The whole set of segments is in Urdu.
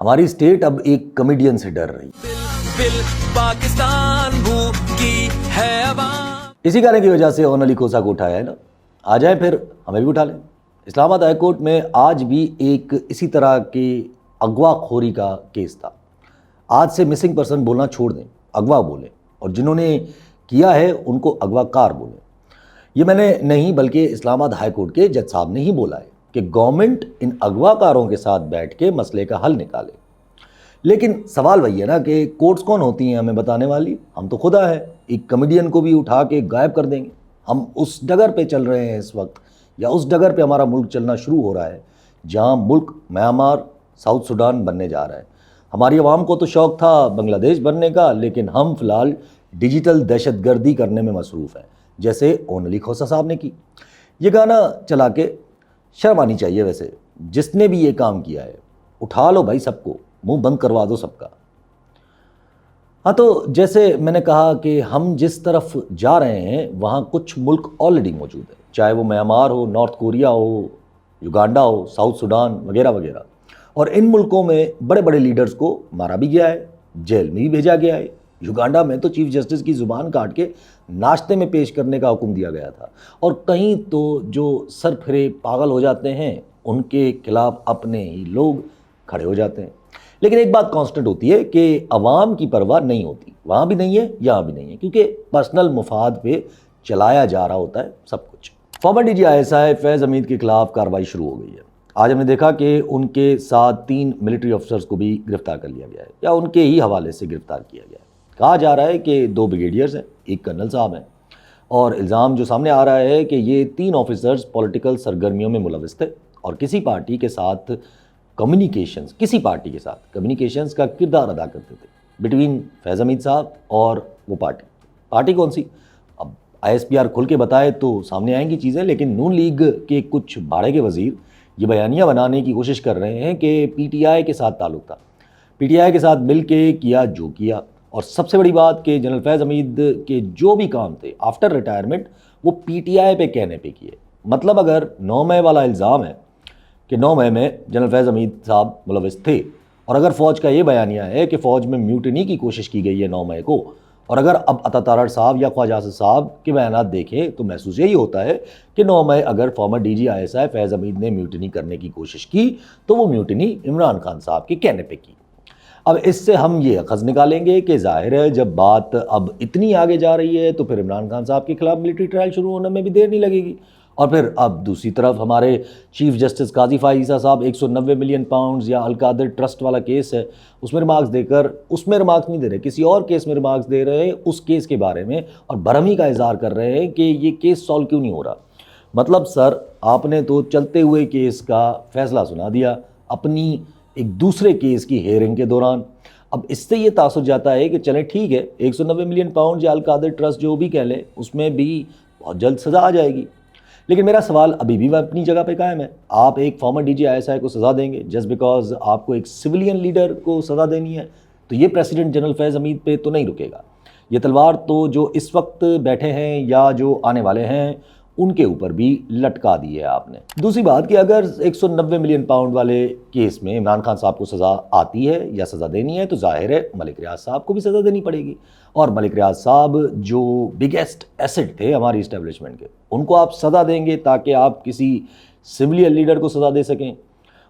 ہماری اسٹیٹ اب ایک کمیڈین سے ڈر رہی. پاکستان کی ہے عوام. اسی گانے کی وجہ سے اون علی کھوسہ کو اٹھایا ہے نا. آ جائیں پھر ہمیں بھی اٹھا لیں. اسلام آباد ہائی کورٹ میں آج بھی ایک اسی طرح کی اغوا خوری کا کیس تھا. آج سے مسنگ پرسن بولنا چھوڑ دیں, اغوا بولیں, اور جنہوں نے کیا ہے ان کو اغوا کار بولیں. یہ میں نے نہیں بلکہ اسلام آباد ہائی کورٹ کے جج صاحب نے ہی بولا ہے کہ گورنمنٹ ان اغوا کاروں کے ساتھ بیٹھ کے مسئلے کا حل نکالے. لیکن سوال وہی ہے نا کہ کورٹس کون ہوتی ہیں ہمیں بتانے والی؟ ہم تو خدا ہے. ایک کمیڈین کو بھی اٹھا کے غائب کر دیں گے. ہم اس ڈگر پہ چل رہے ہیں اس وقت, یا اس ڈگر پہ ہمارا ملک چلنا شروع ہو رہا ہے جہاں ملک میانمار, ساؤتھ سوڈان بننے جا رہا ہے. ہماری عوام کو تو شوق تھا بنگلہ دیش بننے کا, لیکن ہم فی الحال ڈیجیٹل دہشت گردی کرنے میں مصروف ہیں, جیسے اون علی کھوسہ صاحب نے کی. یہ گانا چلا کے شرم آنی چاہیے. ویسے جس نے بھی یہ کام کیا ہے اٹھا لو بھائی, سب کو منہ بند کروا دو سب کا. ہاں, تو جیسے میں نے کہا کہ ہم جس طرف جا رہے ہیں وہاں کچھ ملک آلریڈی موجود ہے, چاہے وہ میانمار ہو, نارتھ کوریا ہو, یوگانڈا ہو, ساؤتھ سوڈان وغیرہ وغیرہ. اور ان ملکوں میں بڑے بڑے لیڈرز کو مارا بھی گیا ہے, جیل میں بھی بھیجا گیا ہے. یوگانڈا میں تو چیف جسٹس کی زبان کاٹ کے ناشتے میں پیش کرنے کا حکم دیا گیا تھا. اور کہیں تو جو سر پھرے پاگل ہو جاتے ہیں ان کے خلاف اپنے ہی لوگ کھڑے ہو جاتے ہیں. لیکن ایک بات کانسٹنٹ ہوتی ہے کہ عوام کی پرواہ نہیں ہوتی. وہاں بھی نہیں ہے, یہاں بھی نہیں ہے, کیونکہ پرسنل مفاد پہ چلایا جا رہا ہوتا ہے سب کچھ. Former D G I S I Faiz Hameed کے خلاف کارروائی شروع ہو گئی ہے. آج ہم نے دیکھا کہ ان کے ساتھ 3 ملٹری افسرز کو بھی گرفتار کر لیا گیا ہے, یا ان کے ہی حوالے سے گرفتار کیا گیا ہے. کہا جا رہا ہے کہ 2 بریگیڈیئرز ہیں, ایک کرنل صاحب ہیں, اور الزام جو سامنے آ رہا ہے کہ یہ 3 آفیسرز پولیٹیکل سرگرمیوں میں ملوث تھے اور کسی پارٹی کے ساتھ کمیونیکیشنز کا کردار ادا کرتے تھے بٹوین فیض حمید صاحب اور وہ پارٹی کون سی؟ اب آئی ایس پی آر کھل کے بتائے تو سامنے آئیں گی چیزیں. لیکن نون لیگ کے کچھ بھاڑے کے وزیر یہ بیانیہ بنانے کی کوشش کر رہے ہیں کہ پی ٹی آئی کے ساتھ تعلق تھا, پی ٹی آئی کے ساتھ مل کے کیا جو کیا. اور سب سے بڑی بات کہ جنرل فیض حمید کے جو بھی کام تھے آفٹر ریٹائرمنٹ وہ پی ٹی آئی پہ کہنے پہ کیے. مطلب اگر 9 مئی والا الزام ہے کہ 9 مئی میں جنرل فیض حمید صاحب ملوث تھے, اور اگر فوج کا یہ بیانیہ ہے کہ فوج میں میوٹنی کی کوشش کی گئی ہے 9 مئی کو, اور اگر اب عطا تارڑ صاحب یا خواجہ آصف صاحب کے بیانات دیکھیں تو محسوس یہی ہوتا ہے کہ 9 مئی اگر former D G I S I Faiz Hameed نے میوٹنی کرنے کی کوشش کی تو وہ میوٹنی عمران خان صاحب کے کہنے پہ کی. اب اس سے ہم یہ اخذ نکالیں گے کہ ظاہر ہے جب بات اب اتنی آگے جا رہی ہے تو پھر عمران خان صاحب کے خلاف ملٹری ٹرائل شروع ہونے میں بھی دیر نہیں لگے گی. اور پھر اب دوسری طرف ہمارے چیف جسٹس قاضی فائز عیسیٰ صاحب 190 ملین پاؤنڈز یا القادر ٹرسٹ والا کیس ہے, اس میں ریمارکس دے کر, اس میں ریمارکس نہیں دے رہے, کسی اور کیس میں ریمارکس دے رہے ہیں اس کیس کے بارے میں, اور برہمی کا اظہار کر رہے ہیں کہ یہ کیس سالو کیوں نہیں ہو رہا. مطلب سر آپ نے تو چلتے ہوئے کیس کا فیصلہ سنا دیا اپنی ایک دوسرے کیس کی ہیئرنگ کے دوران. اب اس سے یہ تاثر جاتا ہے کہ چلیں ٹھیک ہے 190 ملین پاؤنڈ یا القادر ٹرسٹ جو بھی کہہ لیں اس میں بھی بہت جلد سزا آ جائے گی. لیکن میرا سوال ابھی بھی اپنی جگہ پہ قائم ہے. آپ ایک former D G I S I کو سزا دیں گے جسٹ بیکاز آپ کو ایک سویلین لیڈر کو سزا دینی ہے, تو یہ پریسیڈنٹ جنرل فیض حمید پہ تو نہیں رکے گا. یہ تلوار تو جو اس وقت بیٹھے ہیں یا جو آنے والے ہیں ان کے اوپر بھی لٹکا دی ہے آپ نے. دوسری بات کہ اگر 190 ملین پاؤنڈ والے کیس میں عمران خان صاحب کو سزا آتی ہے یا سزا دینی ہے تو ظاہر ہے ملک ریاض صاحب کو بھی سزا دینی پڑے گی. اور ملک ریاض صاحب جو بگیسٹ ایسٹ تھے ہماری اسٹیبلشمنٹ کے, ان کو آپ سزا دیں گے تاکہ آپ کسی سویلین لیڈر کو سزا دے سکیں.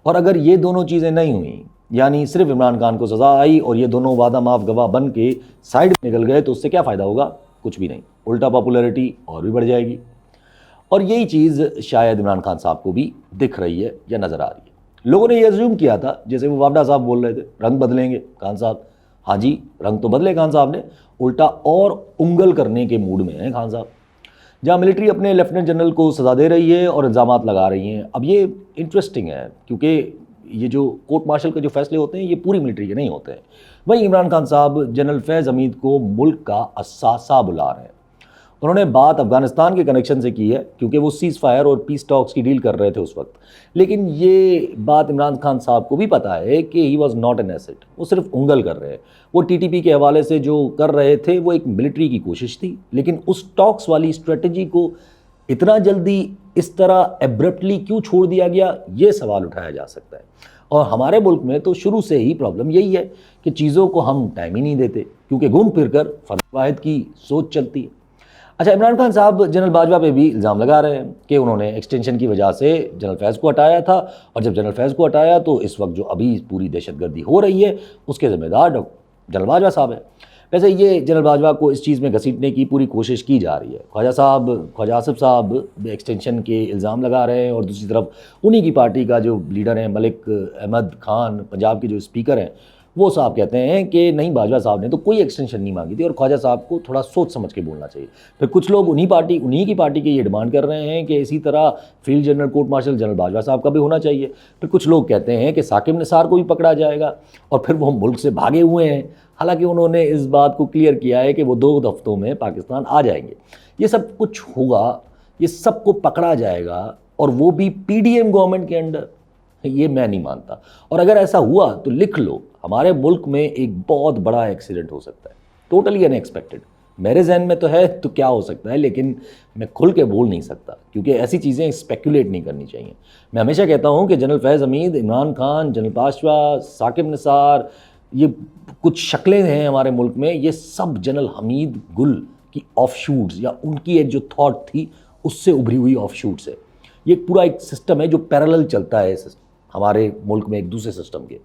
اور اگر یہ دونوں چیزیں نہیں ہوئیں, یعنی صرف عمران خان کو سزا آئی اور یہ دونوں وعدہ معاف گواہ بن کے سائڈ نکل گئے, تو اس سے کیا فائدہ ہوگا؟ کچھ بھی نہیں, الٹا پاپولیرٹی اور بھی بڑھ جائے گی. اور یہی چیز شاید عمران خان صاحب کو بھی دکھ رہی ہے یا نظر آ رہی ہے. لوگوں نے یہ ایزیوم کیا تھا, جیسے وہ وابڈا صاحب بول رہے تھے رنگ بدلیں گے خان صاحب. ہاں جی, رنگ تو بدلے خان صاحب نے, الٹا اور انگل کرنے کے موڈ میں ہیں خان صاحب. جہاں ملٹری اپنے لیفٹیننٹ جنرل کو سزا دے رہی ہے اور الزامات لگا رہی ہیں. اب یہ انٹرسٹنگ ہے کیونکہ یہ جو کورٹ مارشل کے جو فیصلے ہوتے ہیں یہ پوری ملٹری کے نہیں ہوتے ہیں. وہیں عمران خان صاحب جنرل فیض حمید کو ملک کا اثاثہ بلا رہے ہیں. انہوں نے بات افغانستان کے کنیکشن سے کی ہے کیونکہ وہ سیز فائر اور پیس ٹاکس کی ڈیل کر رہے تھے اس وقت. لیکن یہ بات عمران خان صاحب کو بھی پتہ ہے کہ he was not an asset, وہ صرف انگل کر رہے ہیں. وہ ٹی ٹی پی کے حوالے سے جو کر رہے تھے وہ ایک ملٹری کی کوشش تھی, لیکن اس ٹاکس والی اسٹریٹجی کو اتنا جلدی اس طرح ایبرپٹلی کیوں چھوڑ دیا گیا, یہ سوال اٹھایا جا سکتا ہے. اور ہمارے ملک میں تو شروع سے ہی پرابلم یہی ہے کہ چیزوں کو ہم ٹائم ہی نہیں دیتے، کیونکہ گھوم پھر کر فرد واحد کی سوچ چلتی ہے۔ اچھا، عمران خان صاحب جنرل باجوہ پہ بھی الزام لگا رہے ہیں کہ انہوں نے ایکسٹینشن کی وجہ سے جنرل فیض کو ہٹایا تھا، اور جب جنرل فیض کو ہٹایا تو اس وقت جو ابھی پوری دہشت گردی ہو رہی ہے اس کے ذمہ دار جنرل باجوہ صاحب ہیں۔ ویسے یہ جنرل باجوہ کو اس چیز میں گھسیٹنے کی پوری کوشش کی جا رہی ہے۔ خواجہ آصف صاحب ایکسٹینشن کے الزام لگا رہے ہیں، اور دوسری طرف انہی کی پارٹی کا جو لیڈر ہیں ملک احمد خان، پنجاب کے جو اسپیکر ہیں، وہ صاحب کہتے ہیں کہ نہیں، باجوہ صاحب نے تو کوئی ایکسٹینشن نہیں مانگی تھی اور خواجہ صاحب کو تھوڑا سوچ سمجھ کے بولنا چاہیے۔ پھر کچھ لوگ انہی کی پارٹی کے یہ ڈیمانڈ کر رہے ہیں کہ اسی طرح field general court marshal general Bajwa صاحب کا بھی ہونا چاہیے۔ پھر کچھ لوگ کہتے ہیں کہ ثاقب نثار کو بھی پکڑا جائے گا، اور پھر وہ ملک سے بھاگے ہوئے ہیں، حالانکہ انہوں نے اس بات کو کلیئر کیا ہے کہ وہ 2 ہفتوں میں پاکستان آ جائیں گے۔ یہ سب کچھ ہوگا، یہ سب کو پکڑا جائے گا، اور وہ بھی پی ڈی ایم گورنمنٹ کے انڈر، یہ میں نہیں مانتا۔ اور اگر ایسا ہوا تو لکھ لو، ہمارے ملک میں ایک بہت بڑا ایکسیڈنٹ ہو سکتا ہے، ٹوٹلی ان ایکسپیکٹڈ۔ میرے ذہن میں تو ہے تو کیا ہو سکتا ہے، لیکن میں کھل کے بول نہیں سکتا، کیونکہ ایسی چیزیں اسپیکولیٹ نہیں کرنی چاہیے۔ میں ہمیشہ کہتا ہوں کہ جنرل فیض حمید، عمران خان، جنرل باجوہ، ثاقب نثار، یہ کچھ شکلیں ہیں ہمارے ملک میں، یہ سب جنرل حمید گل کی آف شوٹس، یا ان کی ایک جو تھاٹ تھی اس سے ابھری ہوئی آف شوٹس ہے۔ یہ پورا ایک سسٹم ہے جو پیرالل چلتا ہے ہمارے ملک میں ایک دوسرے سسٹم کے،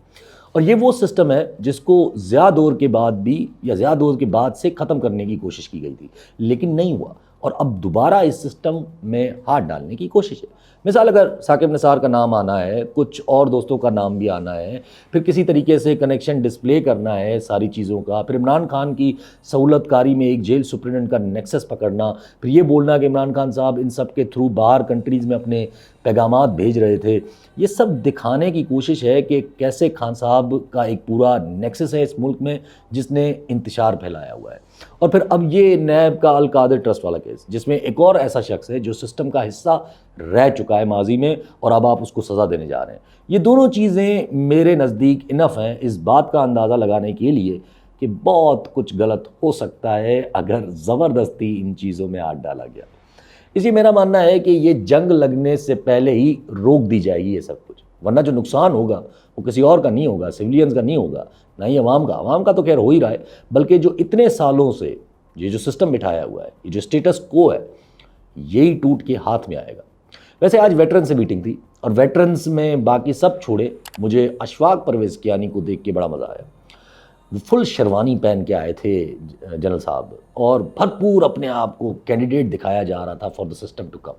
اور یہ وہ سسٹم ہے جس کو ضیاء دور کے بعد بھی، یا ضیاء دور کے بعد سے ختم کرنے کی کوشش کی گئی تھی، لیکن نہیں ہوا، اور اب دوبارہ اس سسٹم میں ہاتھ ڈالنے کی کوشش ہے۔ مثال اگر ثاقب نثار کا نام آنا ہے، کچھ اور دوستوں کا نام بھی آنا ہے، پھر کسی طریقے سے کنیکشن ڈسپلے کرنا ہے ساری چیزوں کا، پھر عمران خان کی سہولت کاری میں ایک جیل سپرنٹنڈنٹ کا نیکسس پکڑنا، پھر یہ بولنا کہ عمران خان صاحب ان سب کے تھرو باہر کنٹریز میں اپنے پیغامات بھیج رہے تھے، یہ سب دکھانے کی کوشش ہے کہ کیسے خان صاحب کا ایک پورا نیکسس ہے اس ملک میں جس نے انتشار پھیلایا ہوا ہے۔ اور پھر اب یہ نیب کا القادر ٹرسٹ والا کیس، جس میں ایک اور ایسا شخص ہے جو سسٹم کا حصہ رہ چکا ہے ماضی میں، اور اب آپ اس کو سزا دینے جا رہے ہیں۔ یہ دونوں چیزیں میرے نزدیک انف ہیں اس بات کا اندازہ لگانے کے لیے کہ بہت کچھ غلط ہو سکتا ہے اگر زبردستی ان چیزوں میں ہاتھ ڈالا گیا۔ اس لیے میرا ماننا ہے کہ یہ جنگ لگنے سے پہلے ہی روک دی جائے گی یہ سب کچھ، ورنہ جو نقصان ہوگا وہ کسی اور کا نہیں ہوگا، سویلینز کا نہیں ہوگا، نہ ہی عوام کا تو خیر ہو ہی رہا ہے، بلکہ جو اتنے سالوں سے یہ جو سسٹم بٹھایا ہوا ہے، یہ جو اسٹیٹس کو ہے، یہی ٹوٹ کے ہاتھ میں آئے گا۔ ویسے آج ویٹرن سے میٹنگ تھی، اور ویٹرنز میں باقی سب چھوڑے، مجھے اشفاق پرویز کیانی کو دیکھ کے بڑا مزہ آیا۔ فل شیروانی پہن کے آئے تھے جنرل صاحب، اور بھرپور اپنے آپ کو کینڈیڈیٹ دکھایا جا رہا تھا for the system to come.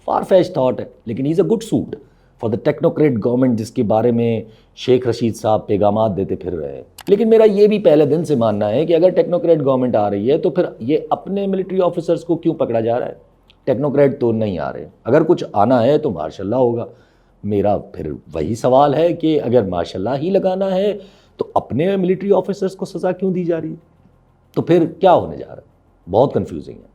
Far fetch thought ہے، لیکن as a good suit for the technocrat government جس کے بارے میں شیخ رشید صاحب پیغامات دیتے پھر رہے ہیں۔ لیکن میرا یہ بھی پہلے دن سے ماننا ہے کہ اگر ٹیکنوکریٹ گورنمنٹ آ رہی ہے تو پھر یہ اپنے ملٹری آفیسرز کو کیوں پکڑا جا رہا ہے؟ ٹیکنوکریٹ تو نہیں آ رہے، اگر کچھ آنا ہے تو مارشاء اللہ ہوگا۔ میرا پھر وہی سوال ہے کہ اگر مارشاء اللہ ہی لگانا ہے تو اپنے ملٹری آفیسرز کو سزا کیوں دی جا رہی ہے؟ تو پھر کیا ہونے جا رہا ہے؟ بہت کنفیوزنگ ہے۔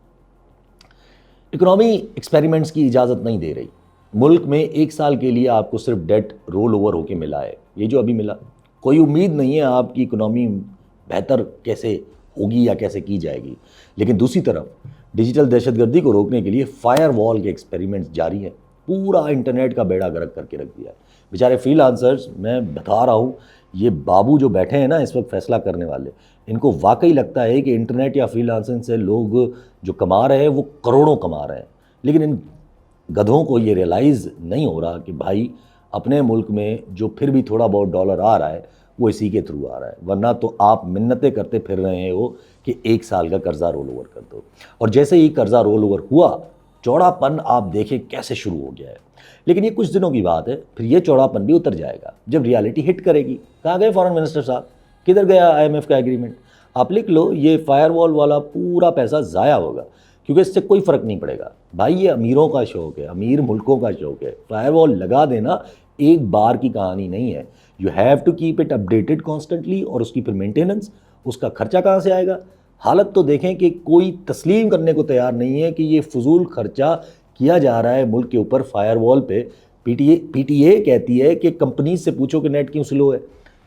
اکنامی ایکسپیریمنٹس کی اجازت نہیں دے رہی۔ ملک میں 1 سال کے لیے آپ کو صرف ڈیٹ رول اوور ہو کے ملا ہے، یہ جو ابھی ملا، کوئی امید نہیں ہے آپ کی اکنامی بہتر کیسے ہوگی یا کیسے کی جائے گی۔ لیکن دوسری طرف ڈیجیٹل دہشت گردی کو روکنے کے لیے فائر وال کے ایکسپیریمنٹس جاری ہیں، پورا انٹرنیٹ کا بیڑا گرک کر کے رکھ دیا ہے۔ بیچارے فری لانسرز، میں بتا رہا ہوں، یہ بابو جو بیٹھے ہیں نا اس وقت فیصلہ کرنے والے، ان کو واقعی لگتا ہے کہ انٹرنیٹ یا فری لانسنگ سے لوگ جو کما رہے ہیں وہ کروڑوں کما رہے ہیں، لیکن ان گدھوں کو یہ ریئلائز نہیں ہو رہا کہ بھائی اپنے ملک میں جو پھر بھی تھوڑا بہت ڈالر آ رہا ہے وہ اسی کے تھرو آ رہا ہے، ورنہ تو آپ منتیں کرتے پھر رہے ہو کہ 1 سال کا قرضہ رول اوور کر دو، اور جیسے ہی قرضہ رول اوور ہوا، چوڑا پن آپ دیکھیں کیسے شروع ہو گیا ہے۔ لیکن یہ کچھ دنوں کی بات ہے، پھر یہ چوڑا پن بھی اتر جائے گا جب ریالٹی ہٹ کرے گی۔ کہاں گئے فارن منسٹر صاحب؟ کدھر گیا IMF کا ایگریمنٹ؟ آپ لکھ لو، یہ فائر وال والا پورا پیسہ ضائع ہوگا، کیونکہ اس سے کوئی فرق نہیں پڑے گا۔ بھائی یہ امیروں کا شوق ہے، امیر ملکوں کا شوق ہے، فائر وال لگا دینا ایک بار کی کہانی نہیں ہے، you have to keep it updated constantly, اور اس کی پھر مینٹیننس، اس کا خرچہ کہاں سے آئے گا؟ حالت تو دیکھیں کہ کوئی تسلیم کرنے کو تیار نہیں ہے کہ یہ فضول خرچہ کیا جا رہا ہے ملک کے اوپر فائر وال پہ۔ پی ٹی اے کہتی ہے کہ کمپنیز سے پوچھو کہ نیٹ کیوں سلو ہے،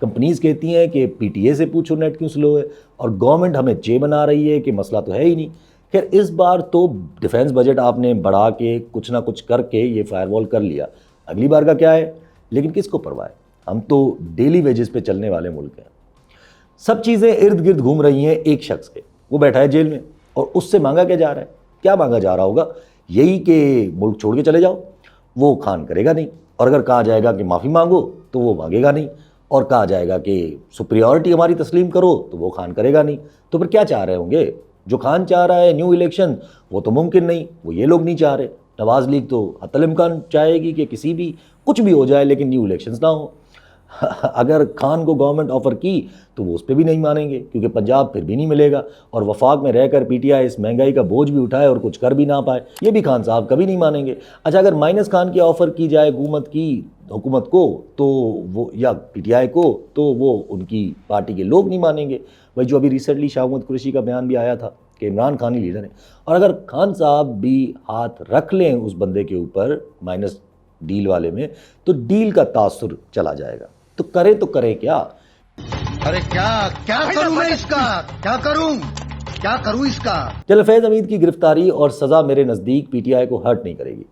کمپنیز کہتی ہیں کہ پی ٹی اے سے پوچھو نیٹ کیوں سلو ہے، اور گورنمنٹ ہمیں بنا رہی ہے کہ مسئلہ تو ہے ہی نہیں۔ خیر اس بار تو ڈیفینس بجٹ آپ نے بڑھا کے کچھ نہ کچھ کر کے یہ فائر وال کر لیا، اگلی بار کا کیا ہے؟ لیکن کس کو پرواہ ہے؟ ہم تو ڈیلی ویجز پہ چلنے والے ملک ہیں. سب چیزیں ارد گرد گھوم رہی ہیں ایک شخص کے. وہ بیٹھا ہے جیل میں اور اس سے مانگا کیا جا رہا ہے؟ کیا مانگا جا رہا ہوگا؟ یہی کہ ملک چھوڑ کے چلے جاؤ. وہ خان کرے گا نہیں. اور اگر کہا جائے گا کہ معافی مانگو تو وہ مانگے گا نہیں. اور کہا جائے گا کہ سپریورٹی ہماری تسلیم کرو تو وہ خان کرے گا نہیں. تو پھر کیا چاہ رہے ہوں گے؟ جو خان چاہ رہا ہے نیو الیکشن، وہ تو ممکن نہیں، وہ یہ لوگ نہیں چاہ رہے. نواز لیگ تو حتی الامکان چاہے گی کہ کسی بھی کچھ بھی ہو جائے لیکن نیو الیکشنز نہ ہو. اگر خان کو گورنمنٹ آفر کی تو وہ اس پہ بھی نہیں مانیں گے کیونکہ پنجاب پھر بھی نہیں ملے گا. اور وفاق میں رہ کر پی ٹی آئی اس مہنگائی کا بوجھ بھی اٹھائے اور کچھ کر بھی نہ پائے، یہ بھی خان صاحب کبھی نہیں مانیں گے. اچھا اگر مائنس خان کی آفر کی جائے حکومت کو تو وہ، یا پی ٹی آئی کو، تو وہ ان کی پارٹی کے لوگ نہیں مانیں گے. بھائی جو ابھی ریسنٹلی شاہ محمود قریشی کا بیان بھی آیا تھا کہ عمران خان ہی لیڈر ہیں، اور اگر خان صاحب بھی ہاتھ رکھ لیں اس بندے کے اوپر مائنس ڈیل والے میں تو ڈیل کا تاثر چلا جائے گا. تو کرے کیا؟ ارے کیا کروں میں اس کا؟ کیا کروں اس کا؟ جنرل فیض حمید کی گرفتاری اور سزا میرے نزدیک پی ٹی آئی کو ہرٹ نہیں کرے گی.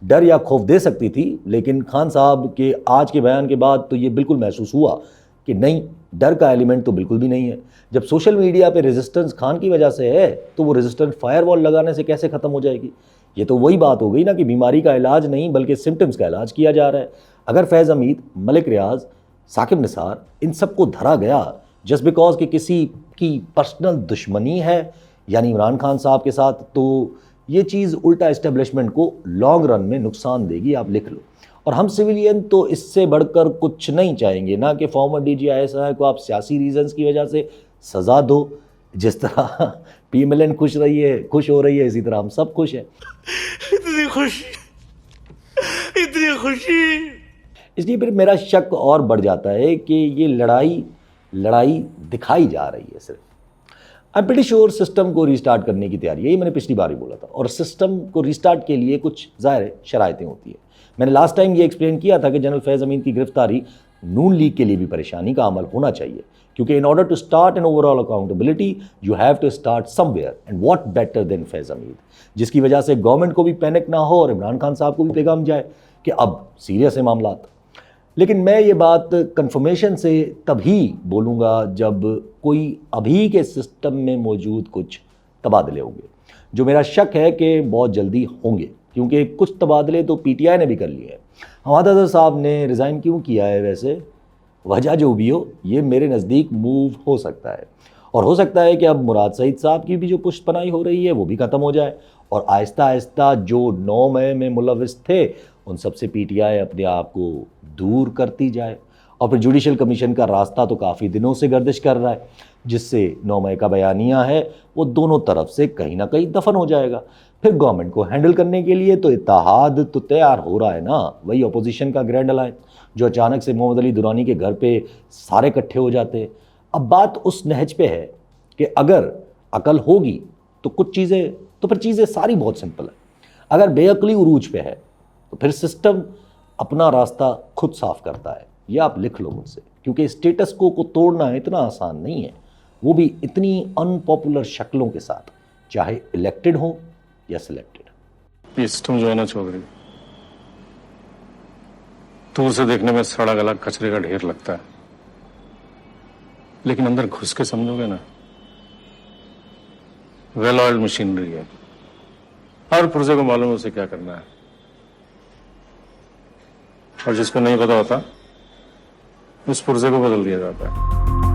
ڈر یا خوف دے سکتی تھی، لیکن خان صاحب کے آج کے بیان کے بعد تو یہ بالکل محسوس ہوا کہ نہیں، ڈر کا ایلیمنٹ تو بالکل بھی نہیں ہے. جب سوشل میڈیا پہ ریزسٹنس خان کی وجہ سے ہے تو وہ ریزسٹنس فائر وال لگانے سے کیسے ختم ہو جائے گی؟ یہ تو وہی بات ہو گئی نا کہ بیماری کا علاج نہیں بلکہ سمٹمز کا علاج کیا جا رہا ہے. اگر فیض حمید، ملک ریاض، ثاقب نثار ان سب کو دھرا گیا جسٹ بیکاز کہ کسی کی پرسنل دشمنی ہے یعنی عمران خان صاحب کے ساتھ، تو یہ چیز الٹا اسٹیبلشمنٹ کو لانگ رن میں نقصان دے گی. آپ لکھ لو. اور ہم سویلین تو اس سے بڑھ کر کچھ نہیں چاہیں گے، نہ کہ فارمر ڈی جی ISI کو آپ سیاسی ریزنز کی وجہ سے سزا دو. جس طرح پی ایم ایل این خوش ہو رہی ہے اسی طرح ہم سب خوش ہیں. اتنی خوشی. اس لیے پھر میرا شک اور بڑھ جاتا ہے کہ یہ لڑائی دکھائی جا رہی ہے صرف. I am pretty sure system کو ریسٹارٹ کرنے کی تیاری ہے. یہ میں نے پچھلی بار ہی بولا تھا. اور سسٹم کو ریسٹارٹ کے لیے کچھ ظاہر شرائطیں ہوتی ہیں. میں نے لاسٹ ٹائم یہ ایکسپلین کیا تھا کہ جنرل فیض حمید کی گرفتاری نون لیگ کے لیے بھی پریشانی کا عمل ہونا چاہیے، کیونکہ in order to start an overall accountability you have to start somewhere, and what better than Faiz Hameed, جس کی وجہ سے گورنمنٹ کو بھی پینک نہ ہو اور عمران خان صاحب کو بھی پیغام جائے کہ اب سیریس ہے معاملات. لیکن میں یہ بات کنفرمیشن سے تبھی بولوں گا جب کوئی ابھی کے سسٹم میں موجود کچھ تبادلے ہوں گے، جو میرا شک ہے کہ بہت جلدی ہوں گے، کیونکہ کچھ تبادلے تو پی ٹی آئی نے بھی کر لیے ہیں. حماد اظہر صاحب نے ریزائن کیوں کیا ہے؟ ویسے وجہ جو بھی ہو، یہ میرے نزدیک موو ہو سکتا ہے، اور ہو سکتا ہے کہ اب مراد سعید صاحب کی بھی جو پشت پناہی ہو رہی ہے وہ بھی ختم ہو جائے، اور آہستہ آہستہ جو 9 مئی میں ملوث تھے ان سب سے پی ٹی آئی اپنے آپ کو دور کرتی جائے. اور پھر جوڈیشل کمیشن کا راستہ تو کافی دنوں سے گردش کر رہا ہے، جس سے 9 مئی کا بیانیہ ہے وہ دونوں طرف سے کہیں نہ کہیں دفن ہو جائے گا. پھر گورنمنٹ کو ہینڈل کرنے کے لیے تو اتحاد تو تیار ہو رہا ہے نا، وہی اپوزیشن کا گرینڈ الائنس جو اچانک سے محمد علی درانی کے گھر پہ سارے اکٹھے ہو جاتے ہیں. اب بات اس نہج پہ ہے کہ اگر عقل ہوگی تو کچھ چیزیں، تو پھر چیزیں ساری بہت سمپل ہیں. اگر بے عقلی عروج پہ ہے تو پھر سسٹم اپنا راستہ خود صاف کرتا ہے. یہ آپ لکھ لو مجھ سے، کیونکہ اسٹیٹس کو توڑنا اتنا آسان نہیں ہے، وہ بھی اتنی ان پاپولر شکلوں کے ساتھ، چاہے الیکٹڈ ہوں یا سلیکٹڈ. یہ سسٹم جو ہے نا چودھری، دور سے دیکھنے میں سڑا گلا کچرے کا ڈھیر لگتا ہے، لیکن اندر گھس کے سمجھو گے نا، ویل آئلڈ مشینری ہے. ہر پرزے کو معلوم ہے اسے کیا کرنا ہے، اور جس کو نہیں پتا ہوتا اس پرزے کو بدل دیا جاتا ہے.